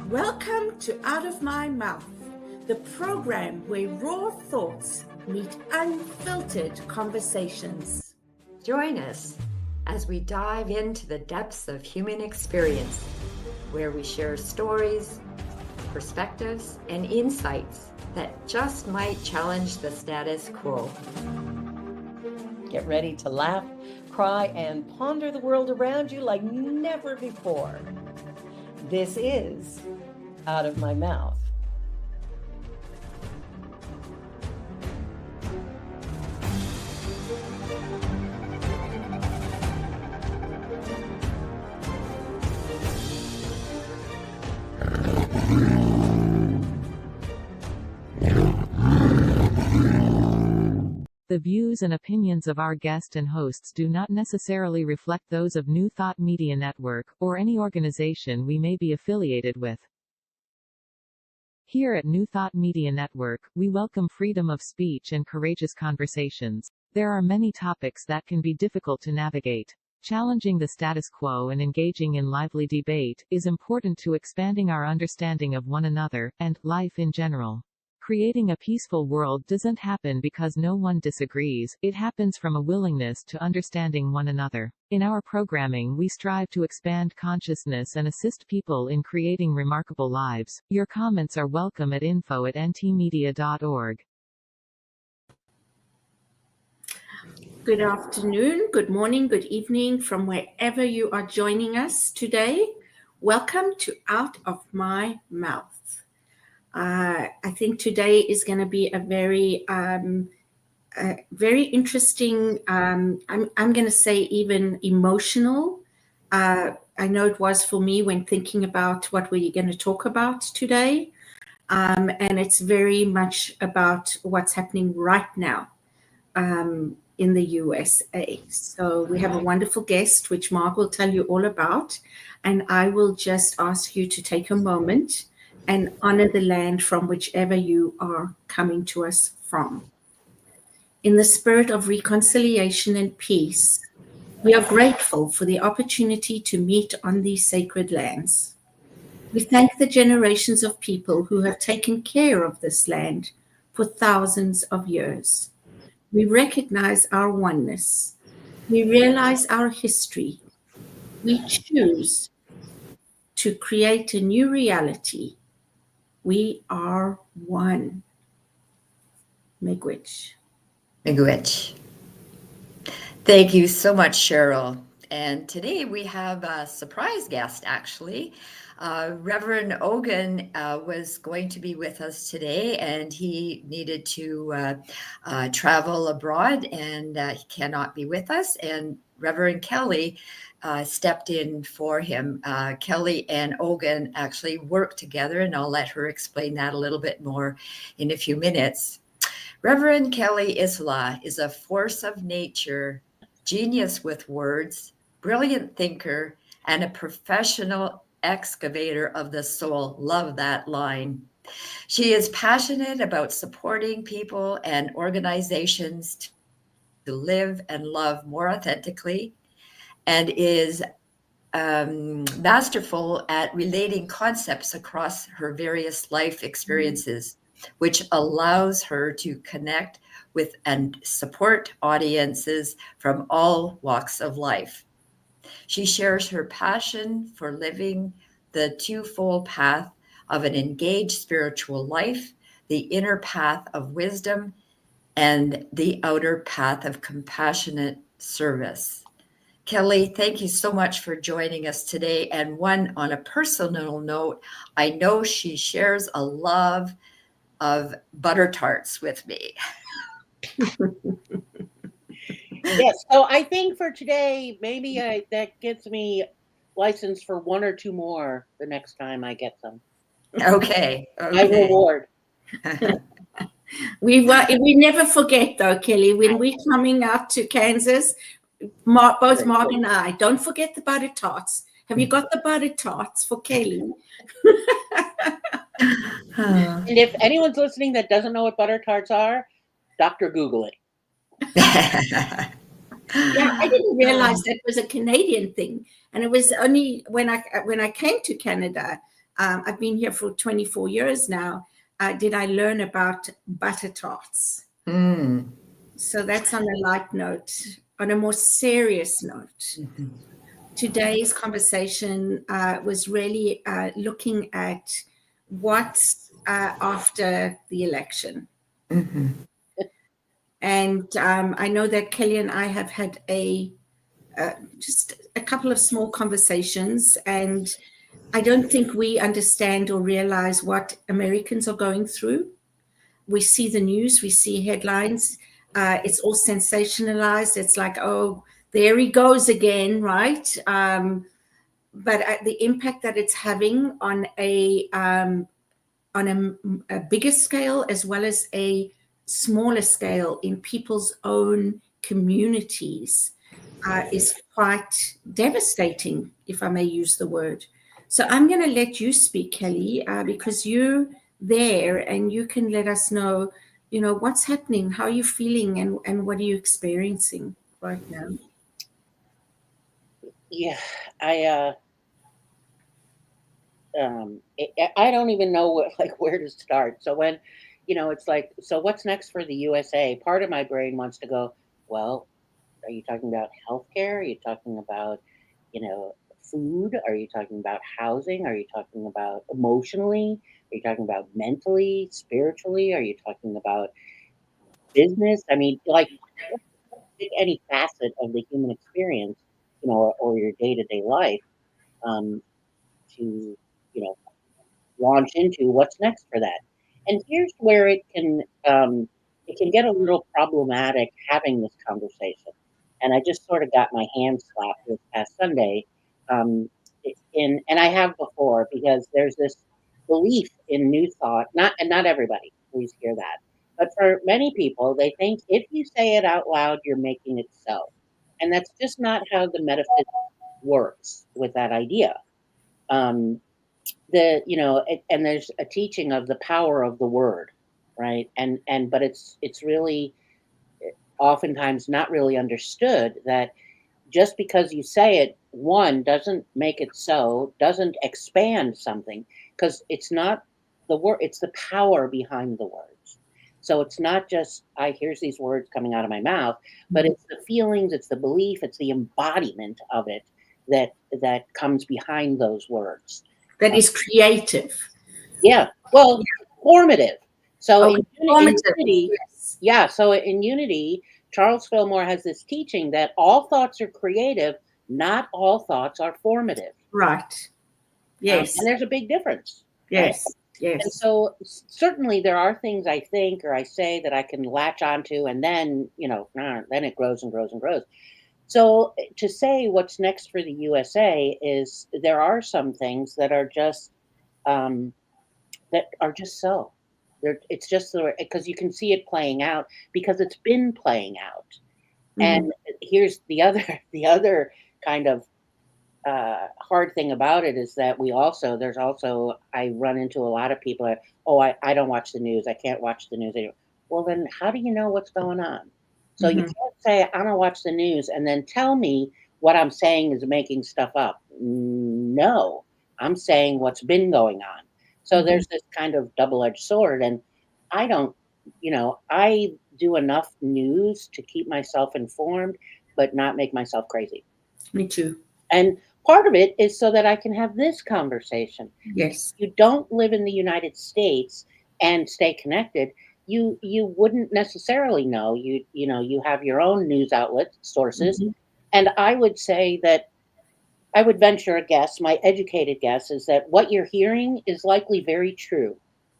Welcome to Out of My Mouth, the program where raw thoughts meet unfiltered conversations. Join us as we dive into the depths of human experience, where we share stories, perspectives, and insights that just might challenge the status quo. Get ready to laugh, cry, and ponder the world around you like never before. This is Out of My Mouth. The views and opinions of our guest and hosts do not necessarily reflect those of New Thought Media Network, or any organization we may be affiliated with. Here at New Thought Media Network, we welcome freedom of speech and courageous conversations. There are many topics that can be difficult to navigate. Challenging the status quo and engaging in lively debate is important to expanding our understanding of one another, and life in general. Creating a peaceful world doesn't happen because no one disagrees, it happens from a willingness to understanding one another. In our programming, we strive to expand consciousness and assist people in creating remarkable lives. Your comments are welcome at info@ntmedia.org. Good afternoon, good morning, good evening from wherever you are joining us today. Welcome to Out of My Mouth. I think today is going to be a very interesting, I'm going to say even emotional. I know it was for me when thinking about what we're going to talk about today. And it's very much about what's happening right now in the USA. So we have a wonderful guest, which Mark will tell you all about. And I will just ask you to take a moment and honor the land from whichever you are coming to us from. In the spirit of reconciliation and peace, we are grateful for the opportunity to meet on these sacred lands. We thank the generations of people who have taken care of this land for thousands of years. We recognize our oneness. We realize our history. We choose to create a new reality. We are one. Miigwech. Miigwech. Thank you so much, Cheryl. And today we have a surprise guest, actually. Reverend Ogun was going to be with us today, and he needed to travel abroad, and he cannot be with us. And Reverend Kelly stepped in for him. Kelly and Ogun actually work together, and I'll let her explain that a little bit more in a few minutes. Reverend Kelly Isla is a force of nature, genius with words, brilliant thinker, and a professional excavator of the soul. Love that line. She is passionate about supporting people and organizations to live and love more authentically, and is masterful at relating concepts across her various life experiences, which allows her to connect with and support audiences from all walks of life. She shares her passion for living the twofold path of an engaged spiritual life, the inner path of wisdom, and the outer path of compassionate service. Kelly, thank you so much for joining us today. And on a personal note, I know she shares a love of butter tarts with me. Yes, so I think for today, maybe that gets me license for one or two more the next time I get some. Okay. My reward. We never forget, though, Kelly, when we're coming out to Kansas, both Mark and I, don't forget the butter tarts. Have you got the butter tarts for Kelly? And if anyone's listening that doesn't know what butter tarts are, Dr. Google it. Yeah, I didn't realize that was a Canadian thing. And it was only when I came to Canada I've been here for 24 years now. Did I learn about butter tarts? Mm. So that's on a light note. On a more serious note, today's conversation was really looking at what's after the election. Mm-hmm. And I know that Kelly and I have had just a couple of small conversations, and I don't think we understand or realize what Americans are going through. We see the news, we see headlines. It's all sensationalized. It's like, oh, there he goes again, right? But the impact that it's having on a bigger scale as well as a smaller scale in people's own communities is quite devastating, if I may use the word. So I'm going to let you speak, Kelly, because you're there and you can let us know, what's happening, how are you feeling, and what are you experiencing right now? Yeah, I don't even know where to start. So when, it's like, so what's next for the USA? Part of my brain wants to go, well, are you talking about healthcare? Are you talking about, food? Are you talking about housing? Are you talking about emotionally? Are you talking about mentally, spiritually? Are you talking about business? I mean, like any facet of the human experience, or your day to day life, um, to, you know, launch into what's next for that. And here's where it can get a little problematic having this conversation. And I just sort of got my hand slapped this past Sunday, and I have before, because there's this belief in new thought. Not everybody, please hear that, but for many people, they think if you say it out loud, you're making it so, and that's just not how the metaphysics works with that idea. Um, and there's a teaching of the power of the word, right? And but it's really oftentimes not really understood that just because you say it, one, doesn't make it so, doesn't expand something, because it's not the word, it's the power behind the words. So it's not just, I here's these words coming out of my mouth, but it's the feelings, it's the belief, it's the embodiment of it that comes behind those words. That is creative. Yeah, well, formative. So in Formative. Unity, Yes. yeah, so in Unity, Charles Fillmore has this teaching that all thoughts are creative, not all thoughts are formative. Right. Yes. And there's a big difference. Right? Yes. Yes. And so certainly there are things I think or I say that I can latch onto, and then, then it grows and grows and grows. So to say what's next for the USA is there are some things that are just so. It's just because you can see it playing out because it's been playing out. Mm-hmm. And here's the other kind of hard thing about it is that I run into a lot of people that, I don't watch the news. I can't watch the news anymore. Well, then how do you know what's going on? So you can't say, I don't watch the news and then tell me what I'm saying is making stuff up. No, I'm saying what's been going on. So there's this kind of double-edged sword. And I don't, I do enough news to keep myself informed, but not make myself crazy. Me too. And part of it is so that I can have this conversation. Yes. If you don't live in the United States and stay connected, you wouldn't necessarily know. You have your own news outlet sources. Mm-hmm. And I would say that I would venture a guess, my educated guess is that what you're hearing is likely very true.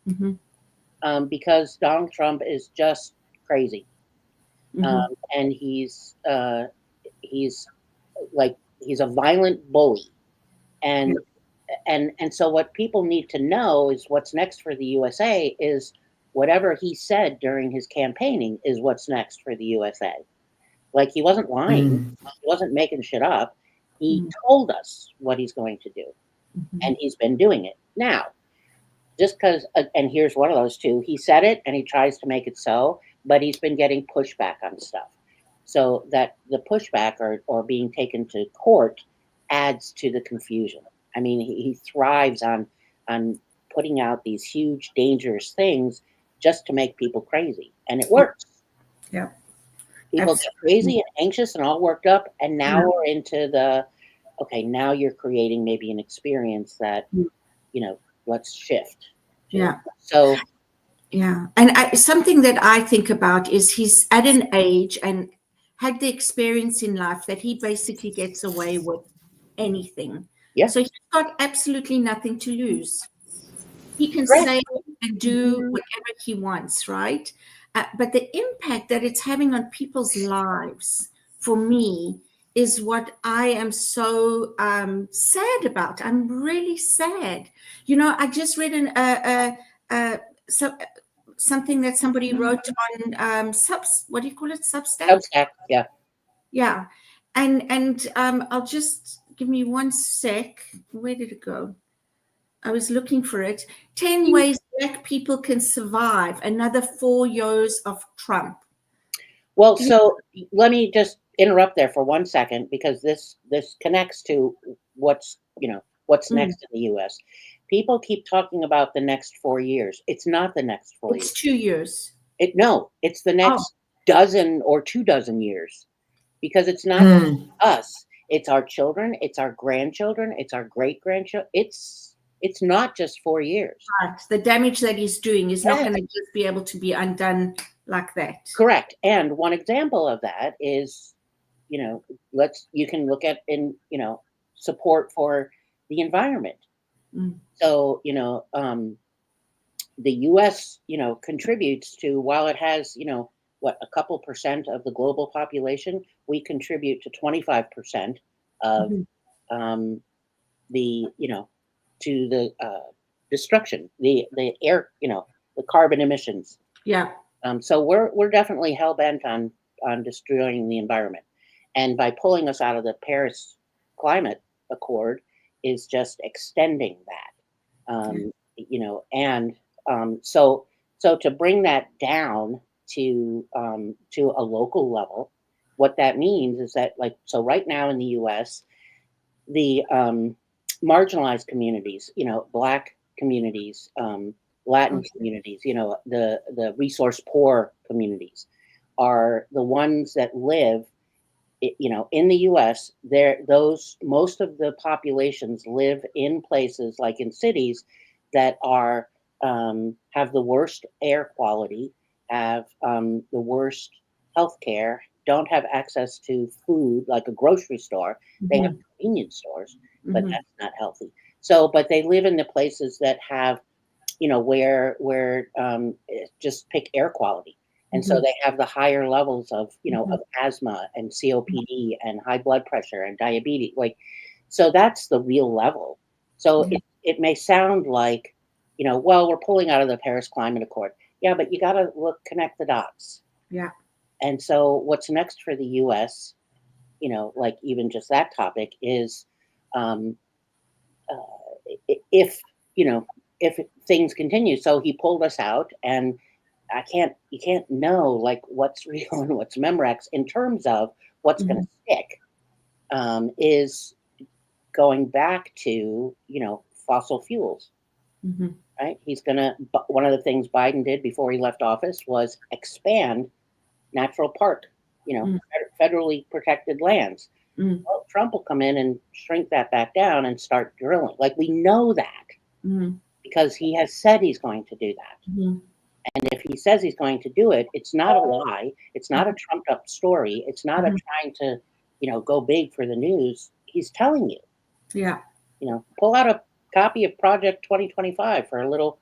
Mm-hmm. Because Donald Trump is just crazy. Mm-hmm. And he's a violent bully. And so what people need to know is what's next for the USA is whatever he said during his campaigning is what's next for the USA. Like, he wasn't lying. He wasn't making shit up. He told us what he's going to do. And he's been doing it. Now, just because, and here's one of those two, he said it and he tries to make it so, but he's been getting pushback on stuff. So that the pushback or being taken to court adds to the confusion. I mean, he thrives on on putting out these huge, dangerous things just to make people crazy. And it works. Yeah. People Absolutely. get crazy and anxious and all worked up. And now Yeah. we're into the, okay, now you're creating maybe an experience that, let's shift. Yeah. So, yeah. And something that I think about is he's at an age and had the experience in life that he basically gets away with anything. Yeah. So he's got absolutely nothing to lose. He can Correct. say and do whatever he wants, right? But the impact that it's having on people's lives, for me, is what I am so sad about. I'm really sad. I just read something that somebody wrote on what do you call it? Substack? Substack, yeah. Yeah. And I'll just give me one sec. Where did it go? I was looking for it. 10 ways Black people can survive another 4 years of Trump. Well, so let me just interrupt there for 1 second, because this connects to what's next in the U.S. People keep talking about the next 4 years. It's not the next 4 years. It's 2 years. No, it's the next dozen or 2 dozen years, because it's not us. It's our children. It's our grandchildren. It's our great grandchildren. It's not just 4 years. Right. The damage that he's doing is not going to just be able to be undone like that. Correct. And one example of that is, you can look at support for the environment. So, the U.S., contributes to, while it has, a couple percent of the global population, we contribute to 25% of the, to the destruction, the air, the carbon emissions. Yeah. So we're definitely hell bent on destroying the environment, and by pulling us out of the Paris Climate Accord is just extending that. And so to bring that down to a local level, what that means is that, so right now in the U.S., the marginalized communities, Black communities, Latin communities, the resource poor communities, are the ones that live, in the U.S. Most of the populations live in places, like in cities, that are have the worst air quality, have the worst health care, don't have access to food like a grocery store. They have convenience stores, but that's not healthy. So, but they live in the places that have, where just pick air quality. And so they have the higher levels of, of asthma and COPD and high blood pressure and diabetes. So that's the real level. So it may sound like, well, we're pulling out of the Paris Climate Accord. Yeah, but you got to connect the dots. Yeah. And so what's next for the U.S., even just that topic is, if things continue. So he pulled us out, and you can't know what's real and what's Memorex in terms of what's going to stick, is going back to, fossil fuels, right? One of the things Biden did before he left office was expand natural park, federally protected lands. Well, Trump will come in and shrink that back down and start drilling. We know that because he has said he's going to do that. And if he says he's going to do it, it's not a lie. It's not a trumped up story. It's not a trying to, go big for the news. He's telling you. Yeah. Pull out a copy of Project 2025 for a little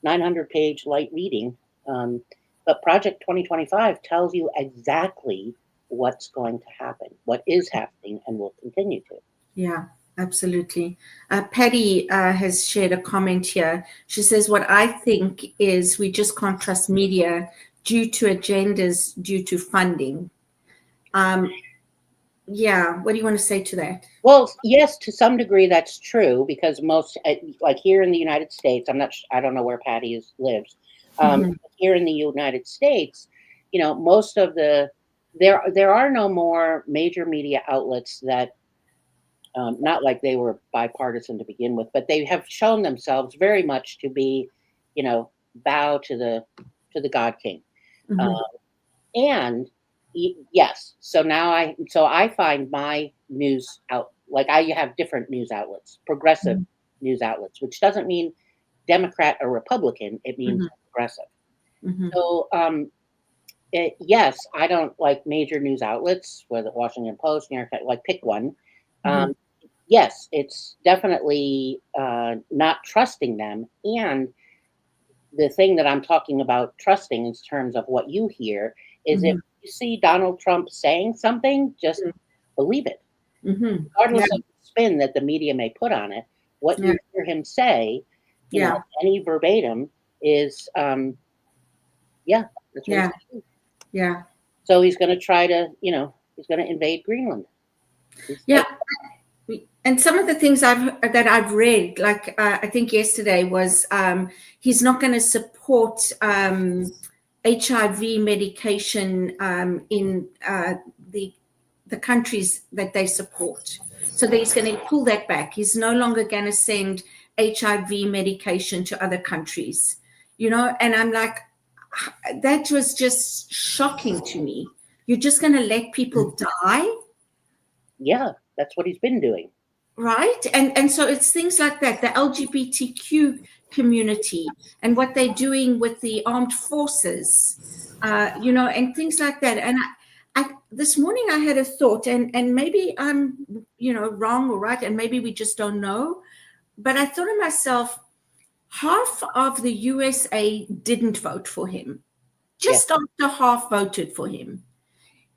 900-page light reading. But Project 2025 tells you exactly what's going to happen, what is happening, and will continue to. Yeah, absolutely. Patty has shared a comment here. She says, what I think is we just can't trust media due to agendas, due to funding. Yeah, what do you want to say to that? Well, yes, to some degree that's true, because most, here in the United States, I don't know where Patty lives. Here in the United States, most of there are no more major media outlets that Not like they were bipartisan to begin with, but they have shown themselves very much to be, bow to the God King. Mhm. And yes, so now I find my news out, like I have different news outlets, progressive Mhm. news outlets, which doesn't mean Democrat or Republican, it means Mhm. progressive. Mhm. So yes, I don't like major news outlets, whether Washington Post, New York, like pick one. Mhm. Yes, it's definitely not trusting them. And the thing that I'm talking about trusting in terms of what you hear is if Mhm. you see Donald Trump saying something, just believe it, Mhm. Yeah. regardless of the spin that the media may put on it. What Yeah. you hear him say, Yeah. any verbatim is, yeah, that's what he's Yeah. saying. Yeah. So he's going to try to, he's going to invade Greenland. Yeah. And some of the things I've read, like I think yesterday was he's not going to support HIV medication in the countries that they support. So he's going to pull that back. He's no longer going to send HIV medication to other countries, And I'm like, that was just shocking to me. You're just going to let people die? Yeah, that's what he's been doing. Right, and so it's things like that, the LGBTQ community and what they're doing with the armed forces, and things like that. And I this morning I had a thought, and maybe I'm wrong or right, and maybe we just don't know, but I thought to myself, half of the USA didn't vote for him, Yeah. just after half voted for him.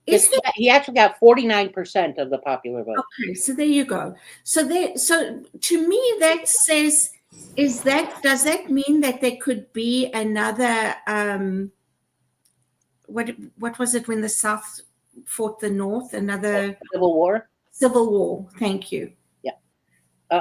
He actually got 49% of the popular vote. Okay, so there you go. So to me that says, does that mean that there could be another what was it when the South fought the North, another Civil War? civil war? Thank you. Yeah.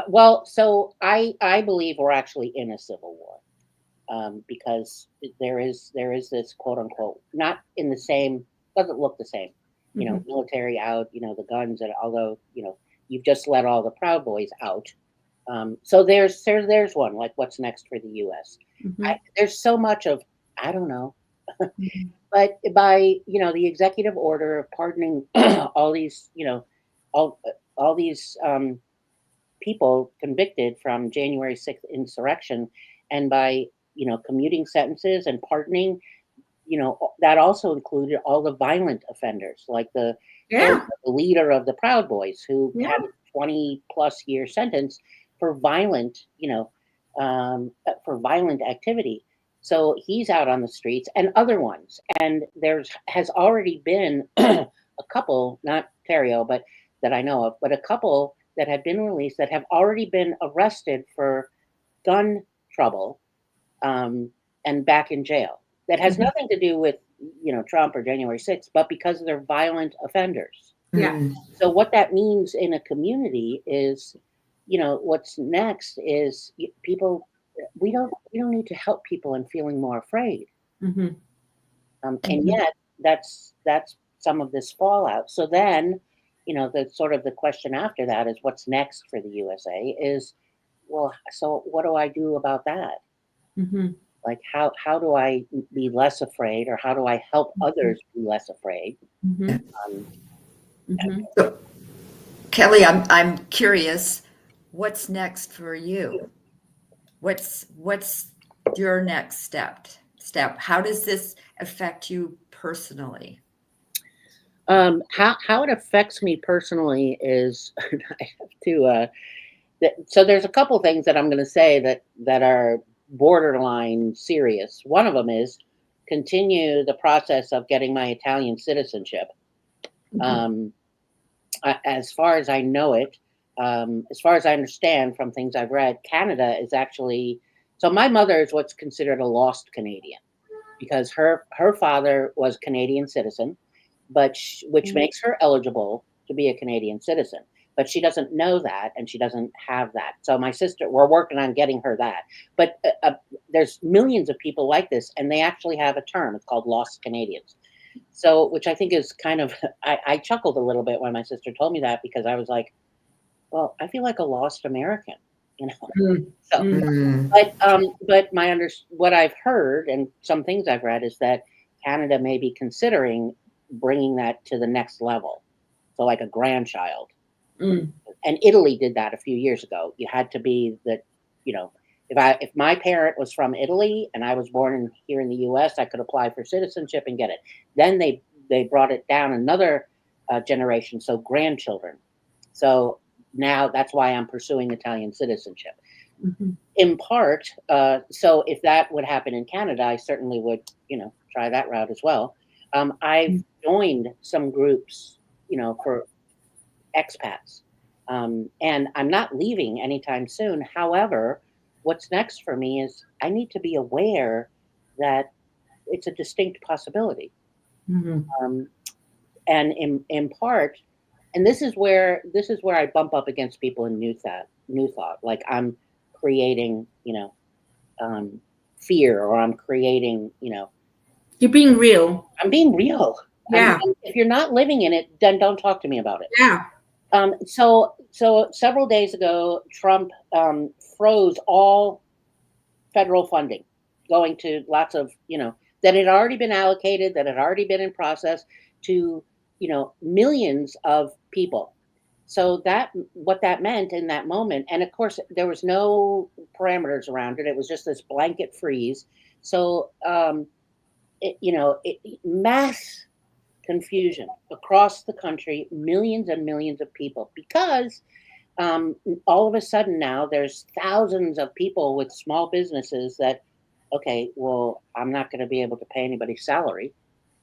Well, so I believe we're actually in a civil war, because there is this quote unquote, not in the same, doesn't look the same, military out, the guns, and although you've just let all the Proud Boys out. So there's one, like what's next for the U.S. Mhm. There's so much of, I don't know, Mhm. but by the executive order of pardoning all these all these people convicted from January 6th insurrection, and by commuting sentences and pardoning, that also included all the violent offenders, like the Yeah. leader of the Proud Boys, who Yeah. had a 20+ year sentence for violent for violent activity. So he's out on the streets, and other ones. And has already been a couple, not Terrio, but that I know of, but a couple that have been released that have already been arrested for gun trouble, and back in jail. That has Mhm. nothing to do with Trump or January 6th, but because they're violent offenders. Yeah. So what that means in a community is, what's next is people. We don't need to help people in feeling more afraid, Mhm. and yet that's some of this fallout. So then, the sort of the question after that is, what's next for the USA? Is, well, so what do I do about that? Mhm. Like how do I be less afraid, or how do I help others be less afraid? Mhm. Um, Mhm. So, Kelly, I'm curious, what's next for you? What's your next step? How does this affect you personally? how it affects me personally is I have to. So there's a couple things that I'm going to say that are borderline serious. One of them is continue the process of getting my Italian citizenship. Um, as far as I know it, as far as I understand from things I've read, Canada is actually, so my mother is what's considered a lost Canadian, because her father was Canadian citizen, but which makes her eligible to be a Canadian citizen. But she doesn't know that, and she doesn't have that. So my sister, we're working on getting her that. But there's millions of people like this, and they actually have a term. It's called lost Canadians. So, which I think is kind of, I chuckled a little bit when my sister told me that, because I was like, well, I feel like a lost American, you know. Mm. So, Mm. but what I've heard and some things I've read is that Canada may be considering bringing that to the next level. So, like a grandchild. Mm. And Italy did that a few years ago. You had to be that, you know, if my parent was from Italy and I was born here in the U.S., I could apply for citizenship and get it. Then they brought it down another generation, so grandchildren. So now that's why I'm pursuing Italian citizenship. Mm-hmm. In part, so if that would happen in Canada, I certainly would, try that route as well. I've joined some groups, for expats. And I'm not leaving anytime soon. However, what's next for me is I need to be aware that it's a distinct possibility. Mm-hmm. And in part, and this is where I bump up against people in new thought. Like I'm creating, fear, or I'm creating, You're being real. I'm being real. Yeah. If you're not living in it, then don't talk to me about it. Yeah. So several days ago, Trump froze all federal funding going to lots of, that had already been allocated, that had already been in process to, millions of people. So what that meant in that moment, and of course there was no parameters around it. It was just this blanket freeze. So, mass confusion across the country, millions and millions of people, because all of a sudden now there's thousands of people with small businesses that, okay, well, I'm not going to be able to pay anybody's salary,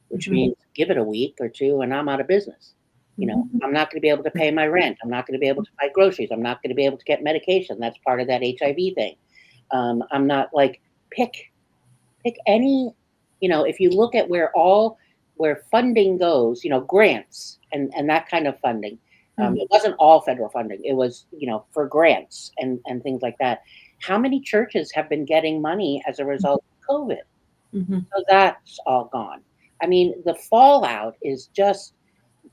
which Mhm. means give it a week or two and I'm out of business. Mhm. I'm not going to be able to pay my rent. I'm not going to be able to buy groceries. I'm not going to be able to get medication. That's part of that HIV thing. I'm not like, pick any, if you look at where funding goes, grants and that kind of funding. It wasn't all federal funding. It was, for grants and things like that. How many churches have been getting money as a result of COVID? Mhm. So that's all gone. I mean, the fallout is just,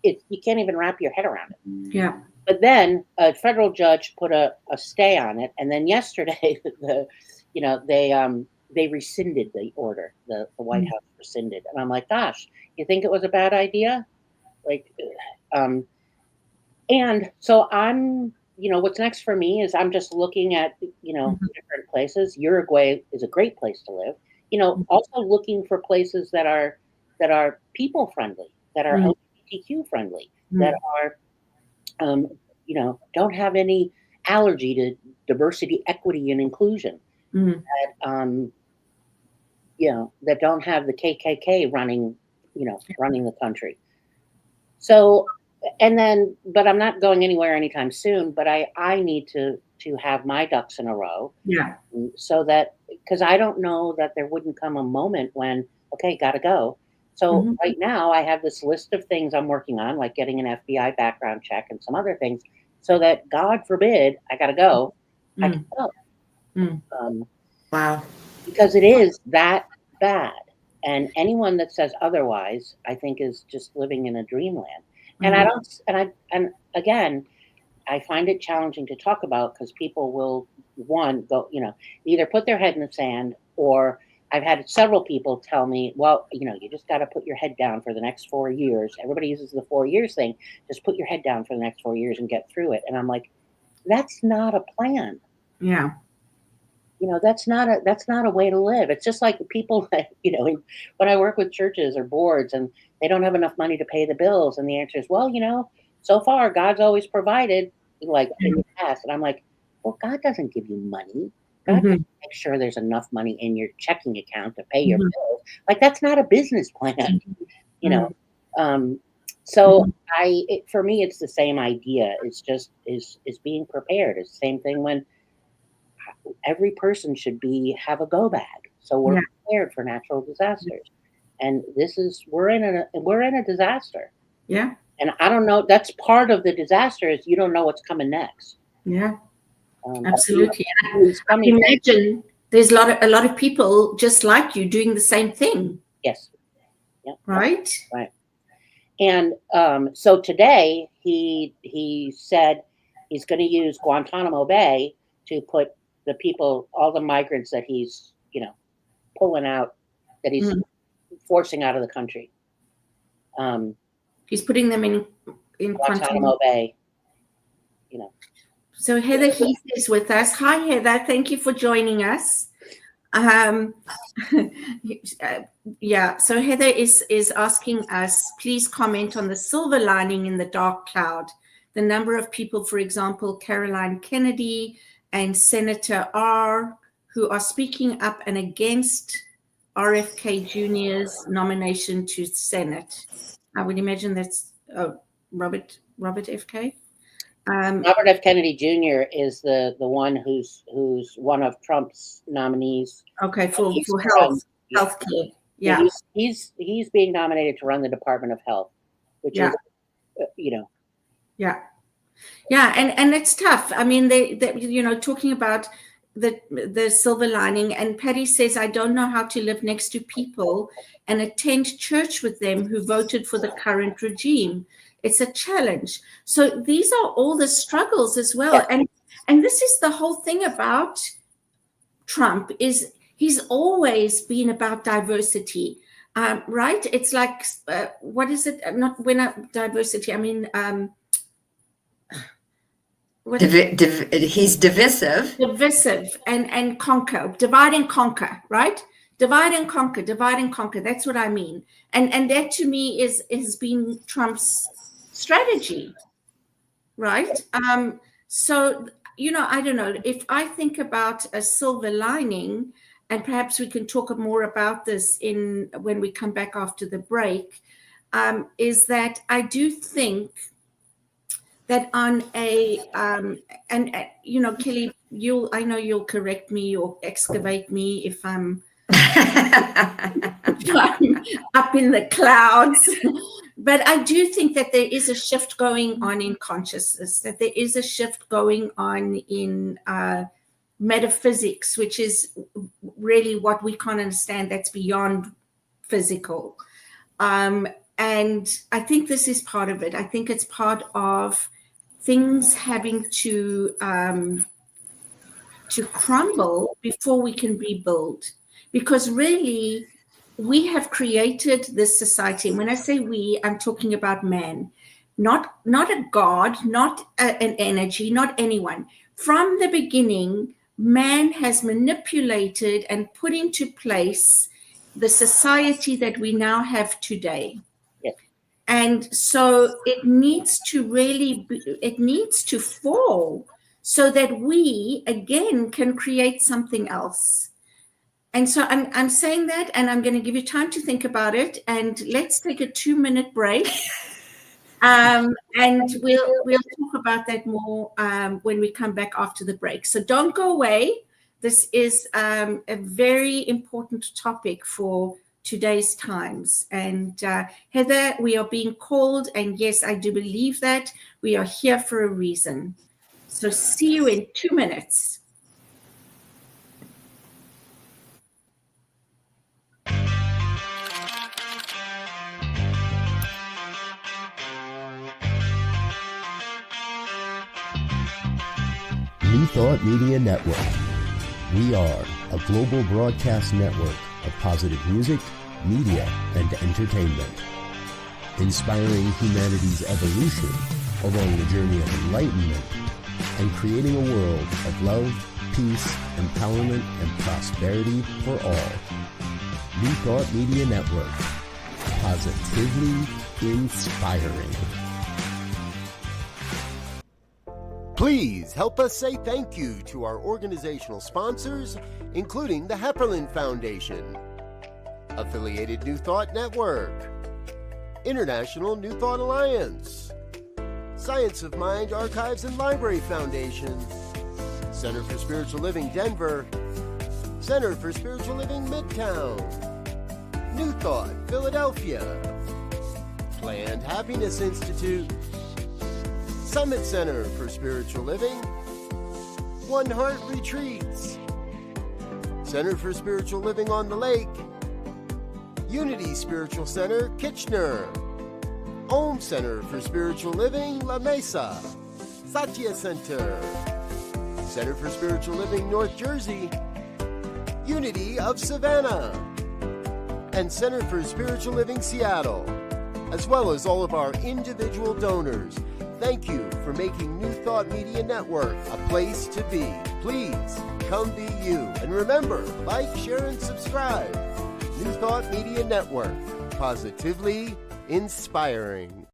you can't even wrap your head around it. Yeah. But then a federal judge put a stay on it, and then yesterday, they rescinded the order. The White House rescinded, and I'm like, gosh, you think it was a bad idea? Like, and so what's next for me is I'm just looking at different places. Uruguay is a great place to live. Also looking for places that are people friendly, that are LGBTQ friendly, that are don't have any allergy to diversity, equity, and inclusion. That that don't have the KKK running the country. So, but I'm not going anywhere anytime soon. But I need to have my ducks in a row. Yeah. So that, because I don't know that there wouldn't come a moment when, okay, gotta go. So right now I have this list of things I'm working on, like getting an FBI background check and some other things, so that God forbid I gotta go, I can go. Wow. Because it is that bad. And anyone that says otherwise, I think, is just living in a dreamland. And I don't, and again, I find it challenging to talk about because people will, go, either put their head in the sand, or I've had several people tell me, well, you just got to put your head down for the next 4 years. Everybody uses the 4 years thing. Just put your head down for the next 4 years and get through it. And I'm like, that's not a plan. Yeah. That's not a way to live. It's just like people that, when I work with churches or boards and they don't have enough money to pay the bills. And the answer is, well, so far God's always provided, like in the past. And I'm like, well, God doesn't give you money. God doesn't make sure there's enough money in your checking account to pay your bills. Like, that's not a business plan, So for me, it's the same idea. It's just is being prepared. It's the same thing when every person should have a go bag, so we're prepared for natural disasters. And we're in a disaster. Yeah. And I don't know. That's part of the disaster, is you don't know what's coming next. Yeah. Absolutely. Who's coming Imagine there's a lot of people just like you doing the same thing. Yes. Yeah. Right. Right. And so today he said, he's going to use Guantanamo Bay to put the people, all the migrants that he's, pulling out, that he's forcing out of the country. He's putting them in Guantanamo Bay. So Heather Heath is with us. Hi, Heather. Thank you for joining us. So Heather is asking us, please comment on the silver lining in the dark cloud. The number of people, for example, Caroline Kennedy and Senator R, who are speaking up and against RFK Jr.'s nomination to Senate. I would imagine that's Robert FK. Robert F. Kennedy Jr. is the one who's one of Trump's nominees. Okay, for healthcare. Yeah, he's being nominated to run the Department of Health, which is, Yeah, and it's tough. I mean, they talking about the silver lining, and Patty says, I don't know how to live next to people and attend church with them who voted for the current regime. It's a challenge. So these are all the struggles as well. And this is the whole thing about Trump, is he's always been about diversity, right? It's like, what is it? Not diversity. I mean, he's divisive. Divisive and conquer, divide and conquer, right? Divide and conquer. That's what I mean. And that to me has been Trump's strategy, right? So, I don't know, if I think about a silver lining, and perhaps we can talk more about this when we come back after the break, is that I do think that on a Kelly, I know you'll correct me or excavate me if I'm up in the clouds. But I do think that there is a shift going on in consciousness, that there is a shift going on in metaphysics, which is really what we can't understand, that's beyond physical. And I think this is part of it. I think it's part of things having to crumble before we can rebuild. Because really, we have created this society. And when I say we, I'm talking about man, not a God, not an energy, not anyone. From the beginning, man has manipulated and put into place the society that we now have today. Yes. And so it needs to fall so that we, again, can create something else. And so I'm saying that, and I'm going to give you time to think about it. And let's take a 2-minute break, and we'll talk about that more when we come back after the break. So don't go away. This is a very important topic for today's times. And Heather, we are being called, and yes, I do believe that we are here for a reason. So see you in 2 minutes. New Thought Media Network. We are a global broadcast network of positive music, media, and entertainment, inspiring humanity's evolution along the journey of enlightenment and creating a world of love, peace, empowerment, and prosperity for all. New Thought Media Network. Positively inspiring. Please help us say thank you to our organizational sponsors, including the Hepperlin Foundation, Affiliated New Thought Network, International New Thought Alliance, Science of Mind Archives and Library Foundation, Center for Spiritual Living Denver, Center for Spiritual Living Midtown, New Thought Philadelphia, Planned Happiness Institute, Summit Center for Spiritual Living, One Heart Retreats, Center for Spiritual Living on the Lake, Unity Spiritual Center, Kitchener, Om Center for Spiritual Living, La Mesa, Satya Center, Center for Spiritual Living North Jersey, Unity of Savannah, and Center for Spiritual Living Seattle, as well as all of our individual donors. Thank you for making New Thought Media Network a place to be. Please come be you. And remember, like, share, and subscribe. New Thought Media Network, positively inspiring.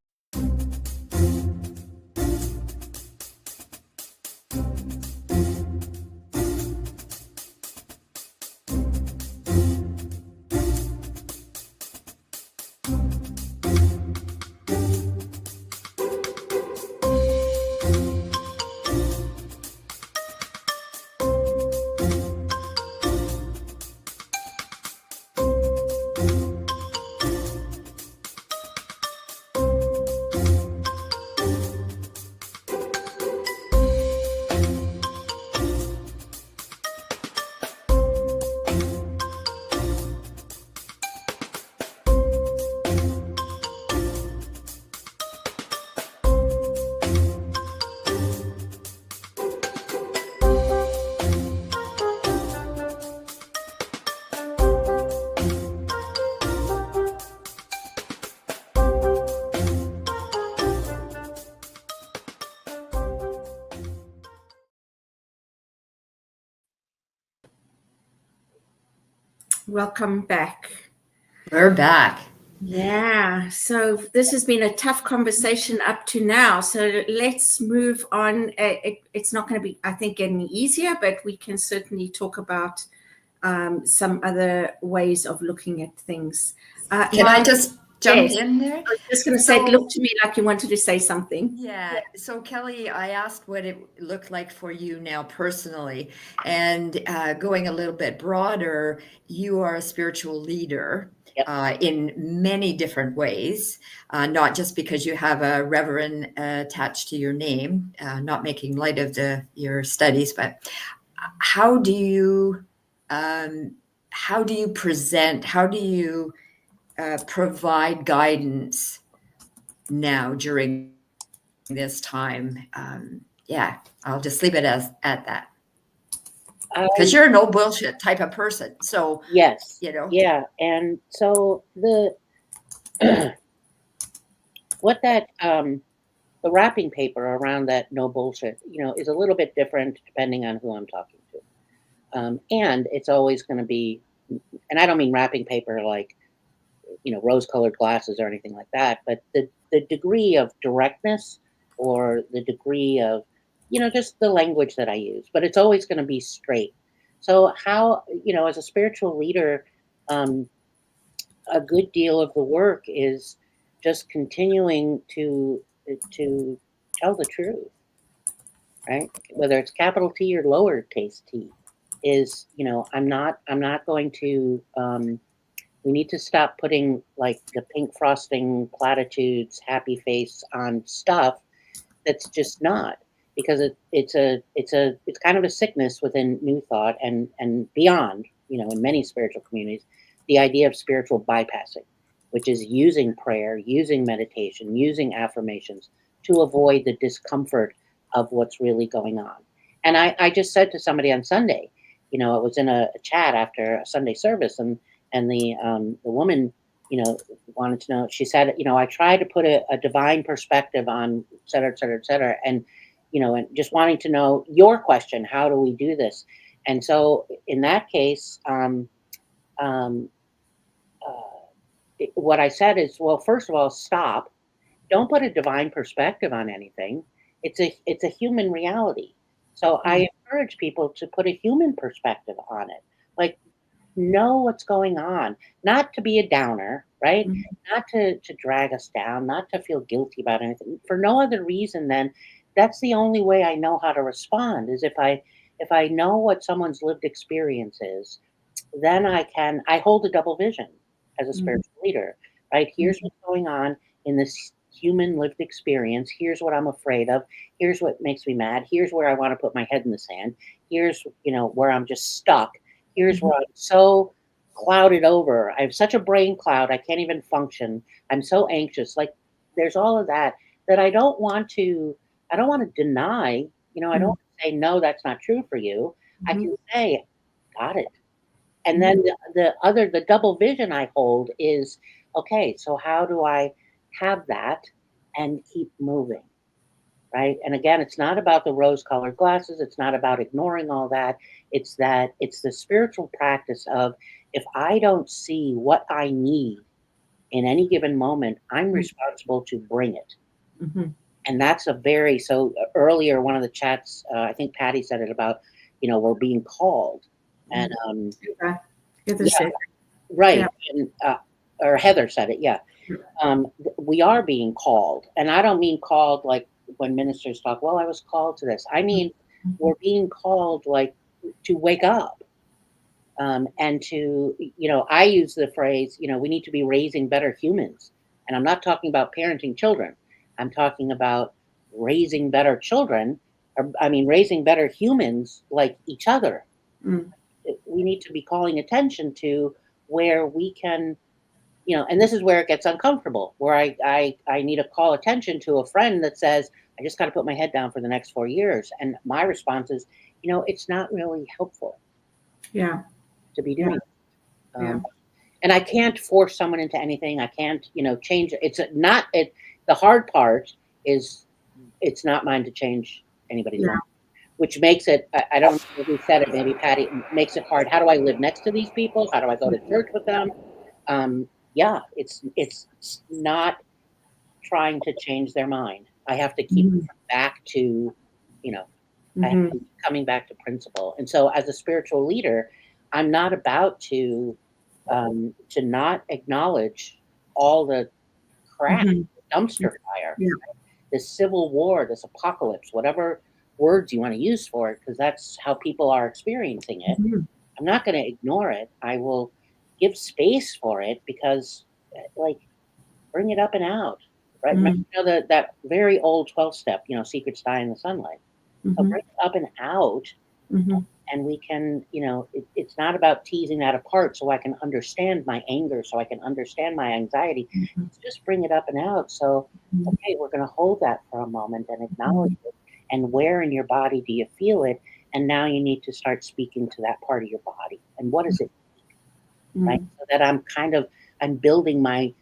Welcome back. We're back. Yeah, so this has been a tough conversation up to now. So let's move on. It's not going to be, I think, getting easier, but we can certainly talk about some other ways of looking at things. Can I just jump yes. in there? I was just going to say, look to me like you wanted to say something. Yeah. So Kelly, I asked what it looked like for you now personally, and going a little bit broader, you are a spiritual leader. Yep. In many different ways, not just because you have a reverend attached to your name, not making light of your studies, but how do you present, how do you provide guidance now during this time? I'll just leave it at that. Because you're a no bullshit type of person. So yes, Yeah. And so the what that the wrapping paper around that no bullshit, is a little bit different depending on who I'm talking to. And it's always going to be, and I don't mean wrapping paper like, rose-colored glasses or anything like that, but the degree of directness or the degree of, just the language that I use, but it's always going to be straight. So how, as a spiritual leader, a good deal of the work is just continuing to tell the truth, right? Whether it's capital T or lowercase t, is, I'm not going to, we need to stop putting like the pink frosting platitudes, happy face on stuff that's just not, because it's kind of a sickness within New Thought and beyond, in many spiritual communities, the idea of spiritual bypassing, which is using prayer, using meditation, using affirmations to avoid the discomfort of what's really going on. And I just said to somebody on Sunday, it was in a chat after a Sunday service, and the woman, wanted to know, she said, I try to put a divine perspective on et cetera, et cetera, et cetera. And, and just wanting to know your question, how do we do this? And so in that case, what I said is, well, first of all, stop. Don't put a divine perspective on anything. It's a human reality. So I encourage people to put a human perspective on it. Like, know what's going on, not to be a downer, right? Not to drag us down, not to feel guilty about anything, for no other reason than that's the only way I know how to respond, is if I know what someone's lived experience is, then I hold a double vision as a spiritual leader, right? Here's what's going on in this human lived experience. Here's what I'm afraid of. Here's what makes me mad. Here's where I want to put my head in the sand. Here's, where I'm just stuck. Here's where I'm so clouded over. I have such a brain cloud. I can't even function. I'm so anxious. Like, there's all of that I don't want to I don't want to deny, I don't want to say, no, that's not true for you. I can say, got it. And then the double vision I hold is, okay, so how do I have that and keep moving? Right. And again, it's not about the rose colored glasses. It's not about ignoring all that. It's the spiritual practice of, if I don't see what I need in any given moment, I'm responsible to bring it. And that's earlier, one of the chats, I think Patty said it about, we're being called. And Heather yeah, said. right. Yeah. And or Heather said it, yeah. We are being called. And I don't mean called like when ministers talk, well, I was called to this. I mean, we're being called like to wake up. And to, I use the phrase, we need to be raising better humans. And I'm not talking about parenting children. I'm talking about raising better children, raising better humans like each other. We need to be calling attention to where we can, and this is where it gets uncomfortable, where I need to call attention to a friend that says, I just got to put my head down for the next 4 years. And my response is, it's not really helpful. Yeah. To be doing it. And I can't force someone into anything. I can't, change it. The hard part is it's not mine to change anybody's life, which makes it, I don't know who said it, maybe Patty, makes it hard. How do I live next to these people? How do I go to church with them? It's not trying to change their mind. I have to keep back to, I have to keep coming back to principle. And so as a spiritual leader, I'm not about to not acknowledge all the crap, dumpster fire, this civil war, this apocalypse, whatever words you want to use for it, because that's how people are experiencing it. I'm not going to ignore it. I will give space for it, because, like, bring it up and out, right? Remember, that very old 12-step, secrets die in the sunlight. So bring it up and out. And we can, it's not about teasing that apart so I can understand my anger, so I can understand my anxiety. It's just bring it up and out. So, okay, we're going to hold that for a moment and acknowledge it. And where in your body do you feel it? And now you need to start speaking to that part of your body. And what does it mean? Right? So that I'm building my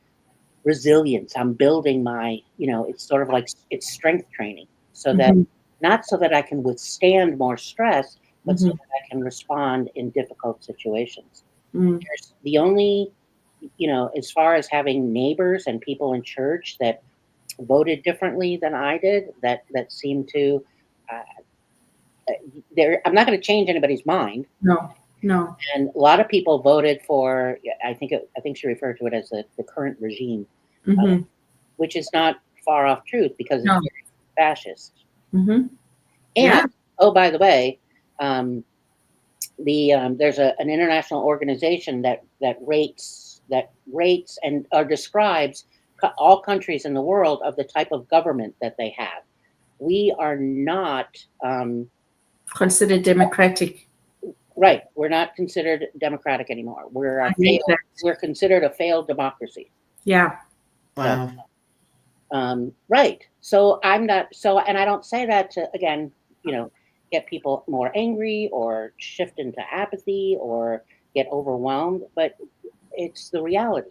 resilience. I'm building my, it's sort of like, it's strength training. So that, not so that I can withstand more stress, but so that I can respond in difficult situations. There's the only, as far as having neighbors and people in church that voted differently than I did, that seemed to, I'm not going to change anybody's mind. No. And a lot of people voted for, I think she referred to it as the current regime, which is not far off truth, because it's very fascist. And, oh, by the way, there's an international organization that rates and describes all countries in the world of the type of government that they have. We are not considered democratic. Right. We're not considered democratic anymore. We're considered a failed democracy. Yeah. Wow. Right. So I'm not, and I don't say that to, again, get people more angry or shift into apathy or get overwhelmed, but it's the reality.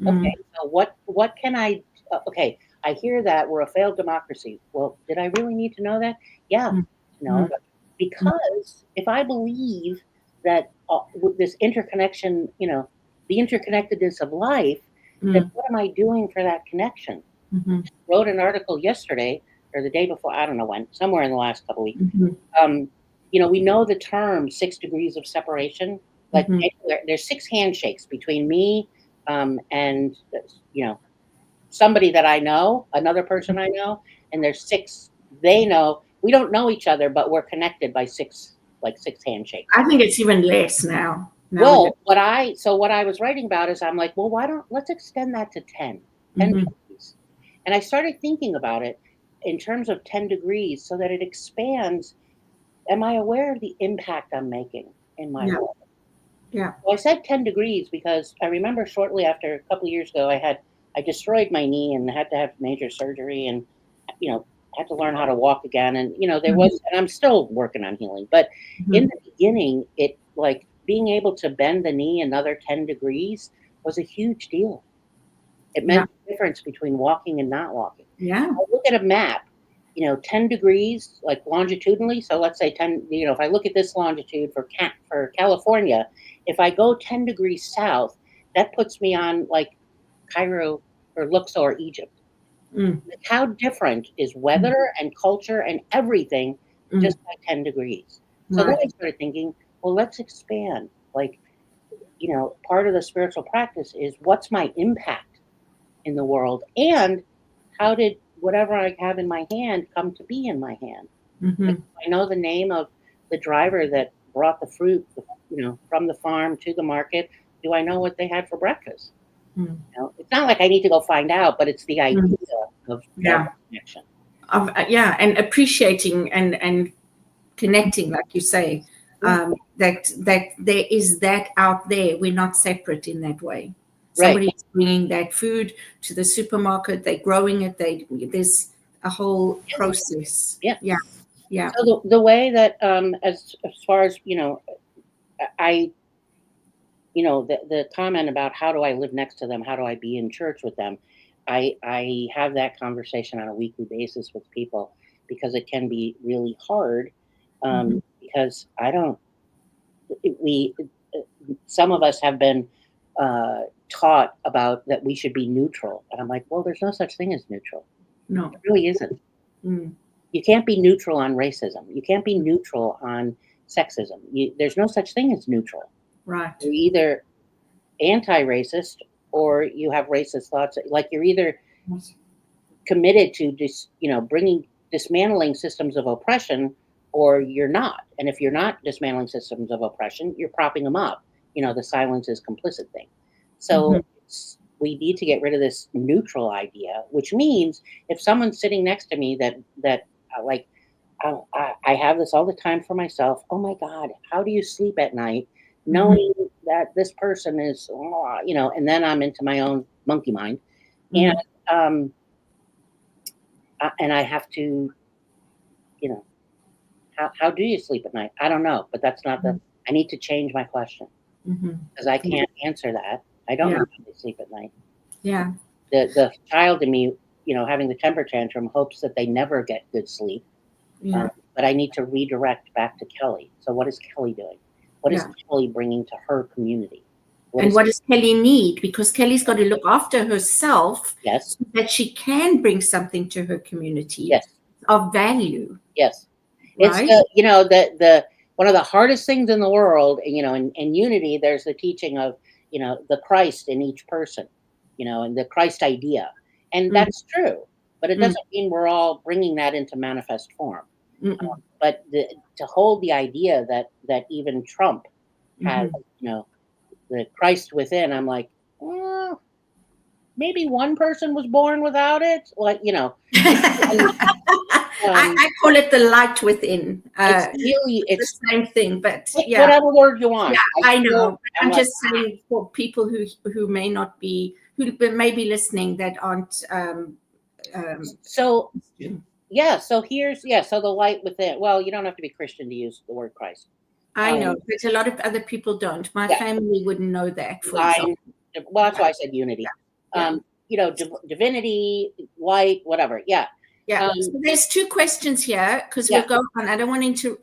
Okay. So what can I, okay, I hear that we're a failed democracy. Well, did I really need to know that? Yeah. No, because if I believe that with this interconnection, the interconnectedness of life, then what am I doing for that connection? Wrote an article yesterday or the day before, I don't know when, somewhere in the last couple of weeks. We know the term 6 degrees of separation. Like there's 6 handshakes between me and somebody that I know, another person I know, and there's 6. They know we don't know each other, but we're connected by 6 handshakes. I think it's even less now. Well, what I was writing about is, I'm like, well, let's extend that to 10 degrees. And I started thinking about it in terms of 10 degrees so that it expands. Am I aware of the impact I'm making in my world? Yeah. Well, I said 10 degrees because I remember shortly after, a couple of years ago, I destroyed my knee and had to have major surgery. And, had to learn how to walk again. And, there was, and I'm still working on healing, but in the beginning, it like being able to bend the knee another 10 degrees was a huge deal. It meant the difference between walking and not walking. Yeah. I look at a map, 10 degrees, like longitudinally. So let's say 10, if I look at this longitude for California, if I go 10 degrees south, that puts me on like Cairo or Luxor, Egypt. Like how different is weather and culture and everything just by 10 degrees. So then I started thinking, well, let's expand. Like, part of the spiritual practice is what's my impact in the world, and how did whatever I have in my hand come to be in my hand? Like, I know the name of the driver that brought the fruit, from the farm to the market. Do I know what they had for breakfast? It's not like I need to go find out, but it's the idea of connection. And appreciating and connecting, like you say, that there is that out there. We're not separate in that way. Somebody's bringing that food to the supermarket. They're growing it. There's a whole process. Yeah. So the way that, as far as I. The comment about how do I live next to them? How do I be in church with them? I have that conversation on a weekly basis with people because it can be really hard because some of us have been taught about that we should be neutral. And I'm like, well, there's no such thing as neutral. No, it really isn't. You can't be neutral on racism. You can't be neutral on sexism. There's no such thing as neutral. Right. You're either anti-racist or you have racist thoughts. Like you're either committed to dismantling systems of oppression, or you're not. And if you're not dismantling systems of oppression, you're propping them up. The silence is complicit thing. So we need to get rid of this neutral idea, which means if someone's sitting next to me that I have this all the time for myself. Oh my God, how do you sleep at night knowing that this person is, and then I'm into my own monkey mind. And I have to, how do you sleep at night? I don't know, but that's not I need to change my question because I can't answer that. I don't know how they sleep at night. Yeah. The child in me, having the temper tantrum hopes that they never get good sleep. Yeah. But I need to redirect back to Kelly. So what is Kelly doing? What is Kelly bringing to her community? What does Kelly need? Because Kelly's got to look after herself so that she can bring something to her community of value. Yes. Right? It's the one of the hardest things in the world, in unity, there's the teaching of, the Christ in each person, and the Christ idea. And that's true, but it doesn't mean we're all bringing that into manifest form. But to hold the idea that even Trump has, the Christ within, I'm like, well, maybe one person was born without it. Like, I call it the light within. It's the same thing, but whatever word you want. Yeah, I know. I'm just saying for people who may not be, who may be listening that aren't. So here's so the light within. Well, you don't have to be Christian to use the word Christ. I know, but a lot of other people don't. My family wouldn't know that. For example. Well, that's why I said unity. Divinity, light, whatever. Yeah. So there's two questions here because we'll go on. I don't want to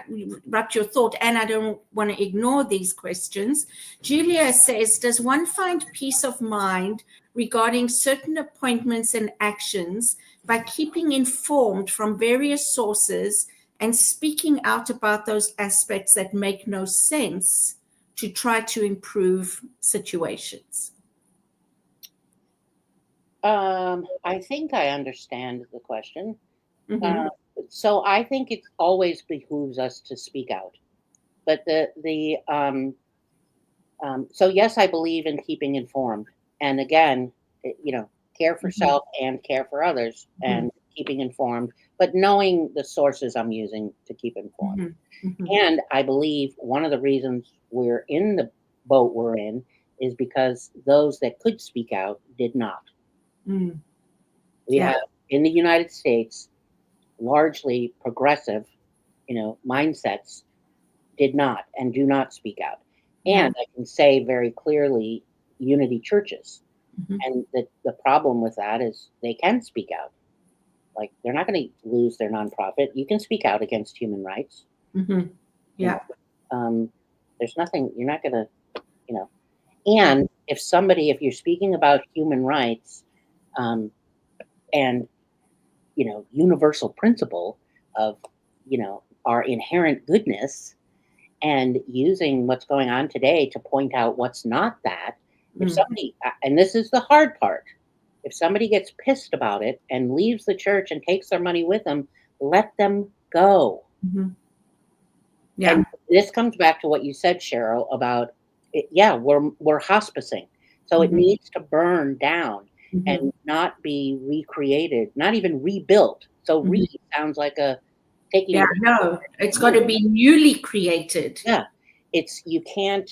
interrupt your thought, and I don't want to ignore these questions. Julia says, does one find peace of mind regarding certain appointments and actions by keeping informed from various sources and speaking out about those aspects that make no sense to try to improve situations? I think I understand the question. So I think it always behooves us to speak out. But so yes, I believe in keeping informed. And again, care for self and care for others and keeping informed, but knowing the sources I'm using to keep informed. And I believe one of the reasons we're in the boat we're in is because those that could speak out did not. We have in the United States largely progressive, mindsets did not and do not speak out. And I can say very clearly, unity churches. And the problem with that is they can speak out. Like, they're not going to lose their nonprofit. You can speak out against human rights. Yeah. There's nothing, you're not going to, and if you're speaking about human rights, and, universal principle of, our inherent goodness, and using what's going on today to point out what's not that, if somebody, and this is the hard part, if somebody gets pissed about it and leaves the church and takes their money with them, let them go. Yeah. And this comes back to what you said, Cheryl, about it. Yeah, we're hospicing. So it needs to burn down and not be recreated, not even rebuilt. So re sounds like a taking. Yeah, no, it's got to be newly created. Yeah, you can't.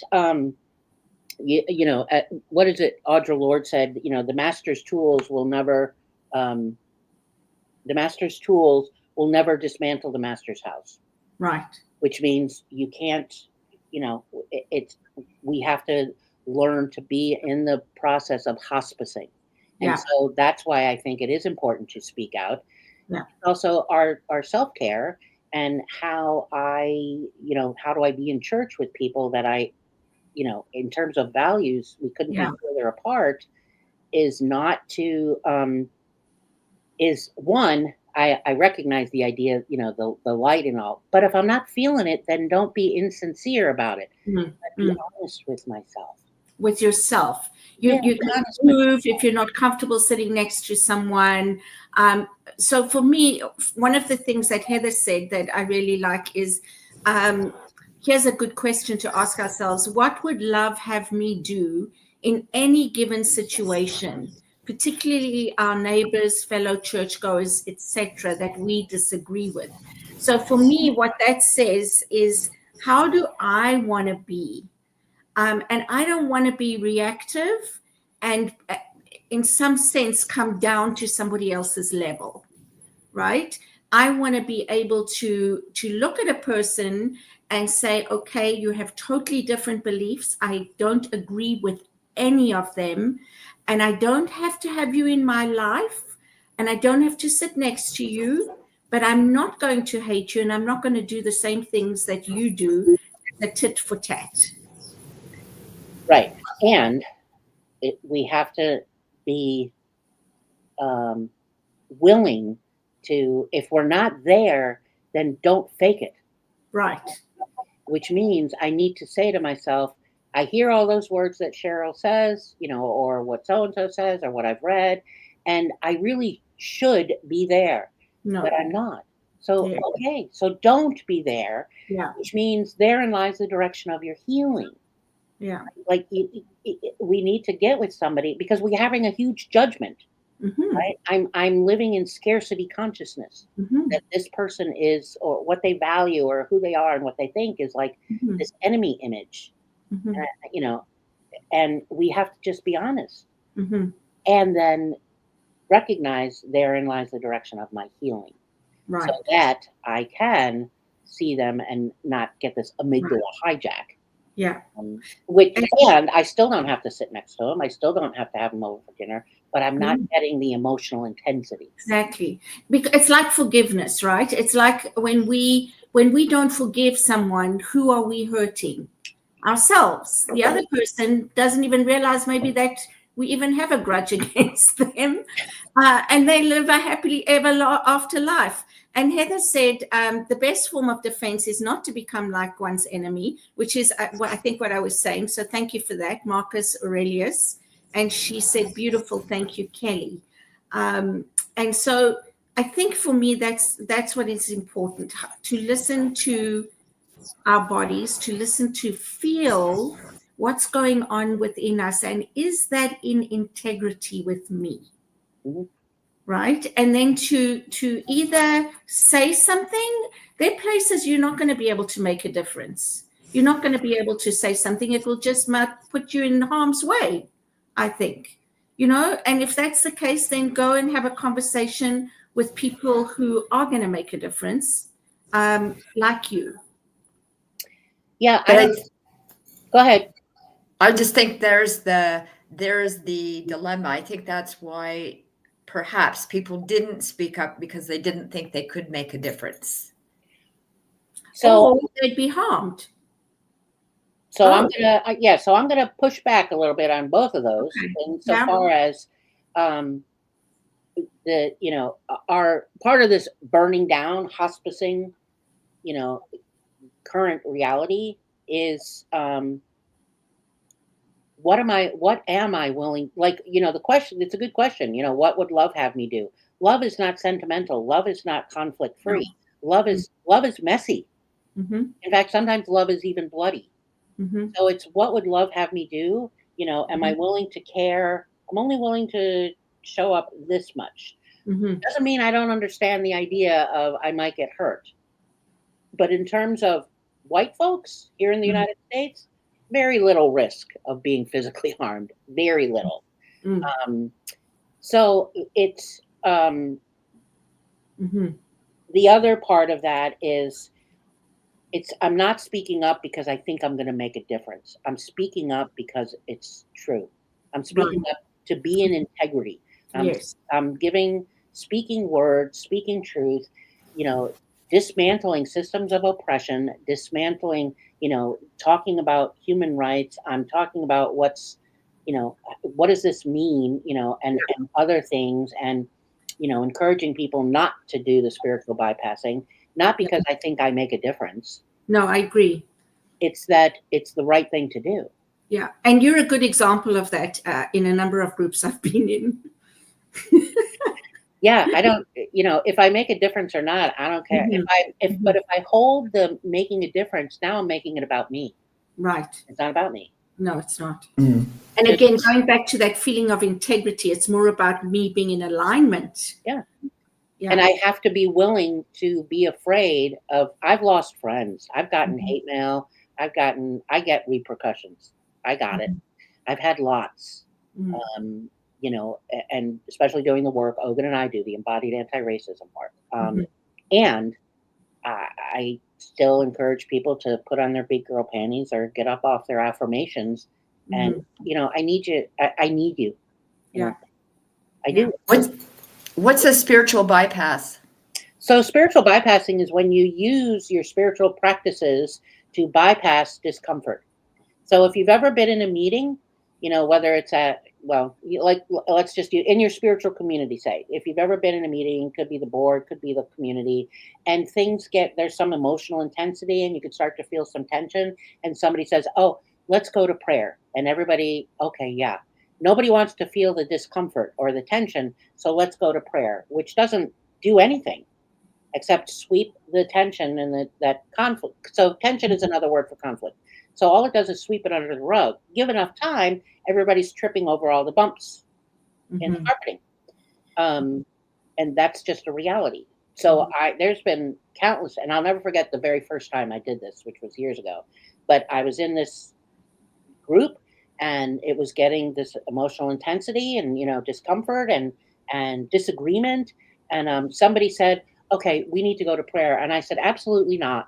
What is it? Audre Lorde said, the master's tools will never dismantle the master's house. Right. Which means you can't, we have to learn to be in the process of hospicing. And so that's why I think it is important to speak out. Yeah. Also our self-care, and how how do I be in church with people that I, in terms of values, we couldn't be further apart, is not to, is one, I recognize the idea, the light and all, but if I'm not feeling it, then don't be insincere about it. But be honest with myself. With yourself. You can move if you're not comfortable sitting next to someone. So for me, one of the things that Heather said that I really like is, here's a good question to ask ourselves. What would love have me do in any given situation, particularly our neighbors, fellow churchgoers, etc., that we disagree with? So for me, what that says is, how do I want to be? And I don't want to be reactive and in some sense come down to somebody else's level, right? I want to be able to look at a person and say, okay, you have totally different beliefs. I don't agree with any of them. And I don't have to have you in my life. And I don't have to sit next to you. But I'm not going to hate you. And I'm not going to do the same things that you do, the tit for tat. Right. And we have to be willing to, if we're not there, then don't fake it. Right. Which means I need to say to myself, I hear all those words that Cheryl says, or what so-and-so says, or what I've read, and I really should be there, but I'm not. So, okay, so don't be there, which means therein lies the direction of your healing. Yeah. Like we need to get with somebody because we're having a huge judgment, right? I'm living in scarcity consciousness that this person is, or what they value, or who they are and what they think is like this enemy image, and we have to just be honest and then recognize therein lies the direction of my healing, so that I can see them and not get this amygdala hijack. Yeah. And I still don't have to sit next to him. I still don't have to have him over for dinner, but I'm not getting the emotional intensity. Exactly. Because it's like forgiveness, right? It's like when we don't forgive someone, who are we hurting? Ourselves. The other person doesn't even realize maybe that we even have a grudge against them, and they live a happily ever after life. And Heather said the best form of defense is not to become like one's enemy, which is I think what I was saying. So thank you for that, Marcus Aurelius. And she said, beautiful, thank you, Kelly. And so I think for me, that's what is important, to listen to our bodies, to listen to feel what's going on within us. And is that in integrity with me? Right? And then to either say something. There are places you're not going to be able to make a difference. You're not going to be able to say something. It will just put you in harm's way, I think. And if that's the case, then go and have a conversation with people who are going to make a difference, like you. Yeah, But go ahead. I just think there's the dilemma. I think that's why perhaps people didn't speak up, because they didn't think they could make a difference. So Or they'd be harmed. So I'm gonna push back a little bit on both of those, insofar as our part of this burning down, hospicing, current reality is what am I willing, the question, it's a good question, what would love have me do? Love is not sentimental. Love is not conflict free. Love is messy. Mm-hmm. In fact, sometimes love is even bloody. Mm-hmm. So it's, what would love have me do? Am I willing to care? I'm only willing to show up this much. Mm-hmm. Doesn't mean I don't understand the idea of I might get hurt. But in terms of white folks here in the United States, very little risk of being physically harmed. Very little. So it's the other part of that is, I'm not speaking up because I think I'm going to make a difference. I'm speaking up because it's true. I'm speaking up to be in integrity. I'm speaking words, speaking truth, dismantling systems of oppression, dismantling, talking about human rights. I'm talking about what does this mean, and other things, and, encouraging people not to do the spiritual bypassing. Not because I think I make a difference. No, I agree. It's that it's the right thing to do. Yeah. And you're a good example of that in a number of groups I've been in. Yeah, I don't, if I make a difference or not, I don't care. But if I hold the making a difference, now I'm making it about me. Right. It's not about me. No, it's not. And again, going back to that feeling of integrity, it's more about me being in alignment. Yeah. And I have to be willing to be afraid of, I've lost friends. I've gotten hate mail. I get repercussions. I got it. I've had lots, and especially doing the work Ogun and I do, the embodied anti-racism work. And I still encourage people to put on their big girl panties or get up off their affirmations. And, I need you. I need you. Yeah. I do. What's a spiritual bypass? So spiritual bypassing is when you use your spiritual practices to bypass discomfort. So if you've ever been in a meeting, whether it's let's just do in your spiritual community, say, if you've ever been in a meeting, could be the board, could be the community, and there's some emotional intensity and you could start to feel some tension, and somebody says, oh, let's go to prayer. And everybody, okay, yeah. Nobody wants to feel the discomfort or the tension, so let's go to prayer, which doesn't do anything except sweep the tension and that conflict. So tension is another word for conflict. So all it does is sweep it under the rug. Give enough time, everybody's tripping over all the bumps in the carpeting. And that's just a reality. So there's been countless, and I'll never forget the very first time I did this, which was years ago. But I was in this group, and it was getting this emotional intensity and, discomfort and disagreement. And somebody said, okay, we need to go to prayer. And I said, absolutely not.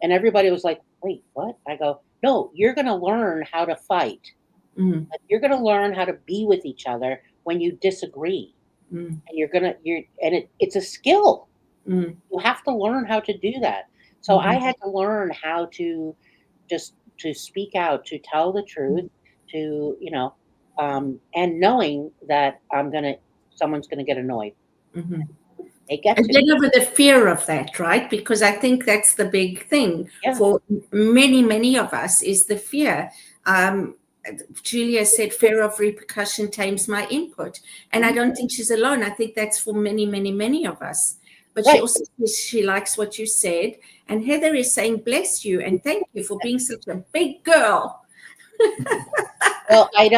And everybody was like, wait, what? I go, no, you're going to learn how to fight. Like, you're going to learn how to be with each other when you disagree. And it's a skill. You have to learn how to do that. So I had to learn how to just to speak out, to tell the truth, to, and knowing that someone's going to get annoyed. They get and get over the fear of that, right? Because I think that's the big thing for many, many of us is the fear. Julia said, fear of repercussion tames my input. And I don't think she's alone. I think that's for many, many, many of us. But she also says she likes what you said. And Heather is saying, bless you and thank you for being such a big girl. Well, you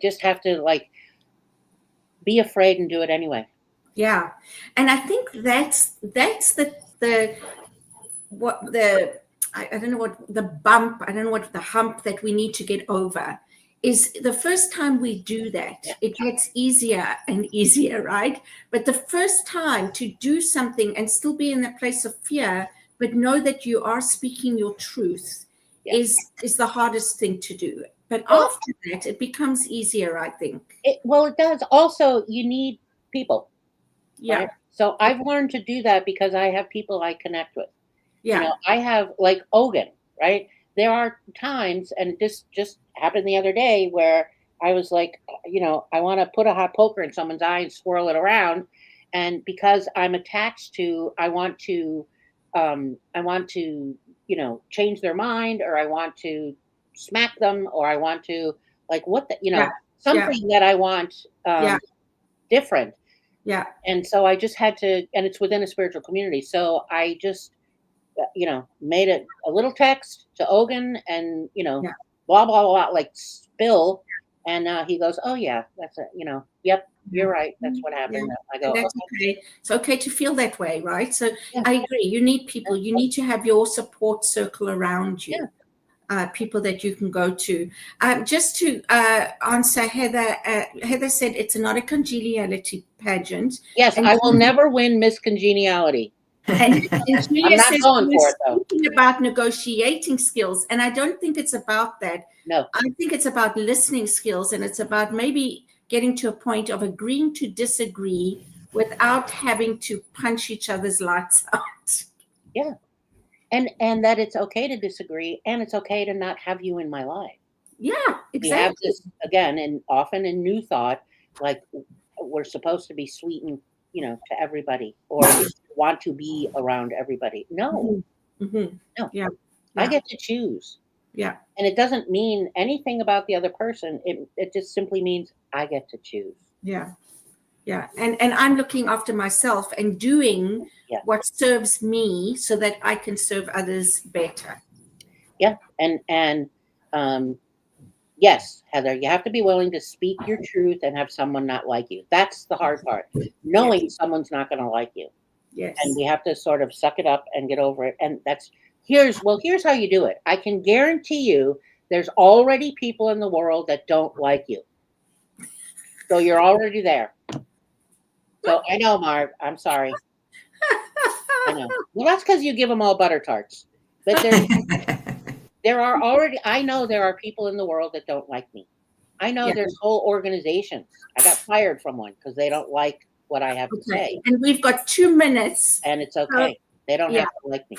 just have to be afraid and do it anyway. Yeah. And I think that's the I don't know what the bump, I don't know what the hump that we need to get over is the first time we do that, it gets easier and easier, right? But the first time to do something and still be in a place of fear, but know that you are speaking your truth is the hardest thing to do. But after that, it becomes easier, I think. It does. Also, you need people. Yeah. Right? So I've learned to do that because I have people I connect with. Yeah. You know, I have like Ogun, right? There are times, and this just happened the other day, where I was like, you know, I want to put a hot poker in someone's eye and swirl it around. And because I'm attached to, I want to, you know, change their mind, or I want to smack them, or I want to, like, what the, you know, something that I want different. Yeah. And so I just had to, and it's within a spiritual community. So I just, you know, made it a little text to Ogun, and, you know, blah, blah, blah, like spill. And he goes, oh yeah, that's it. You know, yep, you're right. That's what happened. I go, that's okay. It's okay to feel that way, right? So I agree. You need people. You need to have your support circle around you. People that you can go to. Just to answer Heather, Heather said it's not a congeniality pageant. Yes, and I will never win Miss Congeniality. And Julia I'm not says going for it, though. Speaking about negotiating skills, and I don't think it's about that. No, I think it's about listening skills, and it's about maybe getting to a point of agreeing to disagree without having to punch each other's lights out. Yeah. And that it's okay to disagree, and it's okay to not have you in my life. Yeah, exactly. We have this again, and often in New Thought, like, we're supposed to be sweet and, you know, to everybody, or want to be around everybody. No, no. Yeah. I get to choose. Yeah. And it doesn't mean anything about the other person. It just simply means I get to choose. Yeah. Yeah. And I'm looking after myself and doing what serves me so that I can serve others better. Yeah. And yes, Heather, you have to be willing to speak your truth and have someone not like you. That's the hard part. Knowing someone's not going to like you. Yes. And we have to sort of suck it up and get over it. And here's how you do it. I can guarantee you there's already people in the world that don't like you. So you're already there. So I know, Marv, I'm sorry. I know. Well, that's because you give them all butter tarts. But there are already, I know there are people in the world that don't like me. I know there's whole organizations. I got fired from one because they don't like what I have to say. And we've got 2 minutes. And it's okay. They don't have to like me.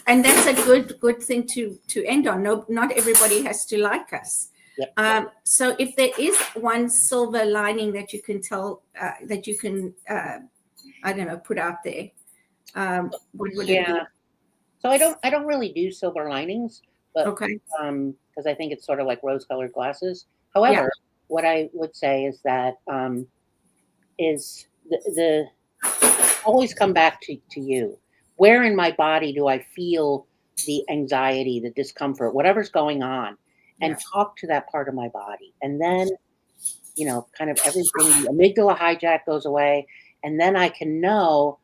And that's a good thing to end on. No, not everybody has to like us. Yep. So if there is one silver lining that you can tell, that you can, I don't know, put out there, what would it be? So I don't really do silver linings, but because I think it's sort of like rose-colored glasses. However, what I would say is that is the always come back to you. Where in my body do I feel the anxiety, the discomfort, whatever's going on? And talk to that part of my body. And then, you know, kind of everything, the amygdala hijack goes away. And then I can know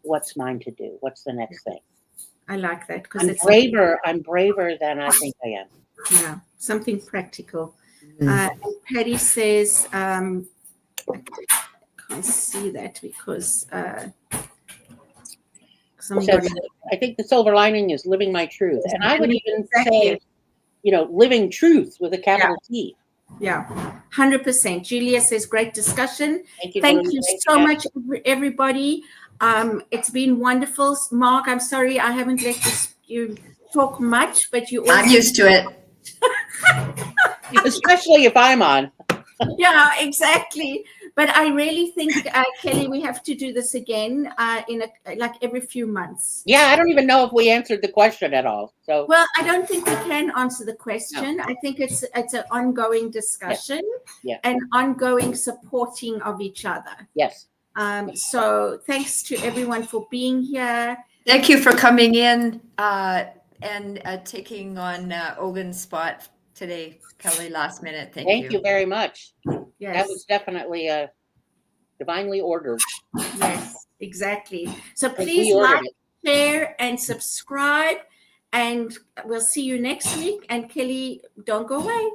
what's mine to do. What's the next thing? I like that. Because I'm braver than I think I am. Yeah, something practical. Patty says, I can't see that because I think the silver lining is living my truth. And I would even say, you know, living truth with a capital T. Yeah, 100%. Julia says, great discussion. Thank you so much, everybody. It's been wonderful. Mark, I'm sorry I haven't let you talk much, but you I'm used to it. Especially if I'm on. Yeah, exactly. But I really think, Kelly, we have to do this again like every few months. Yeah, I don't even know if we answered the question at all. So well, I don't think we can answer the question. No. I think it's an ongoing discussion and ongoing supporting of each other. Yes. So thanks to everyone for being here. Thank you for coming in and taking on Ogun's spot today, Kelly, last minute. Thank you very much. Yes. That was definitely divinely ordered. Yes, exactly. So please like, share, and subscribe. And we'll see you next week. And Kelly, don't go away.